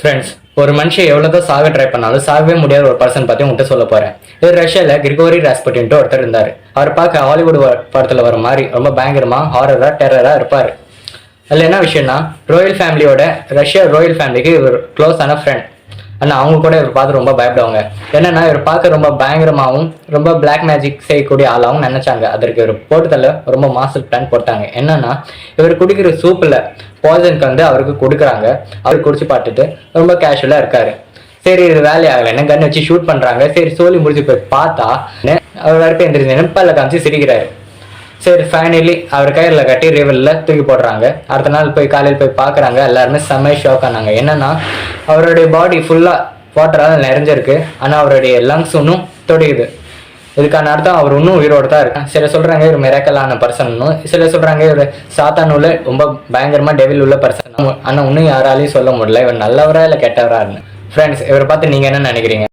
Friends, ஒரு மனுஷன் எவ்வளோதான் சாக ட்ரை பண்ணாலும் சாகவே முடியாத ஒரு பர்சன் பற்றி உங்கள்கிட்ட சொல்ல போகிறேன். இது ரஷ்யாவில் கிரிகோரி ராஸ்புட்டின்ட்டு ஒருத்தர் இருந்தார். அவர் பார்க்க ஹாலிவுட் படத்தில் வர மாதிரி ரொம்ப பயங்கரமாக ஹாரராக டெரராக இருப்பார். அதில் என்ன விஷயம்னா, ரஷ்யா ராயல் ஃபேமிலிக்கு இவர் க்ளோஸான ஃப்ரெண்ட். ஆனால் அவங்க கூட இவர் பார்த்து ரொம்ப பயப்படுவாங்க. என்னன்னா, இவர் பார்க்க ரொம்ப பயங்கரமாகவும் ரொம்ப பிளாக் மேஜிக் செய்யக்கூடிய ஆளாகவும் நினைச்சாங்க. அதற்கு இவர் போட்டதில் ரொம்ப மாஸ்டர் பிளான் போட்டாங்க. என்னன்னா, இவர் குடிக்கிற சூப்பில் பாய்சன் வந்து அவருக்கு கொடுக்குறாங்க. அவர் குடிச்சு பார்த்துட்டு ரொம்ப கேஷுவலாக இருக்காரு. சரி, இது வேலையாகலைன்னு கன் வச்சு ஷூட் பண்ணுறாங்க. சரி, சோலி முடிச்சு போய் பார்த்தா அவர் வரைக்கும் எந்திரிச்சு பல்ல காமிச்சு சிரிக்கிறாரு. சரி, ஃபைனலி அவர் கையில் கட்டி ரிவரில் தூக்கி போடுறாங்க. அடுத்த நாள் காலையில் போய் பார்க்குறாங்க. எல்லாருமே செம்ம ஷாக் ஆனாங்க. என்னன்னா, அவருடைய பாடி ஃபுல்லாக வாட்டரால் நிறைஞ்சிருக்கு. ஆனால் அவருடைய லங்ஸ் இன்னும் தொடையுது. இதுக்கான அர்த்தம் அவர் இன்னும் உயிரோடு தான் இருக்கு. சில சொல்கிறாங்க இவர் மிராக்கலான பர்சன்னும், சில சொல்கிறாங்க இவர் சாத்தானுள்ள ரொம்ப பயங்கரமாக டெவில் உள்ள பர்சன். ஆனால் இன்னும் யாராலையும் சொல்ல முடியல இவர் நல்லவரா இல்லை கெட்டவரான்னு. ஃப்ரெண்ட்ஸ், இவரை பார்த்து நீங்கள் என்ன நினைக்கிறீங்க?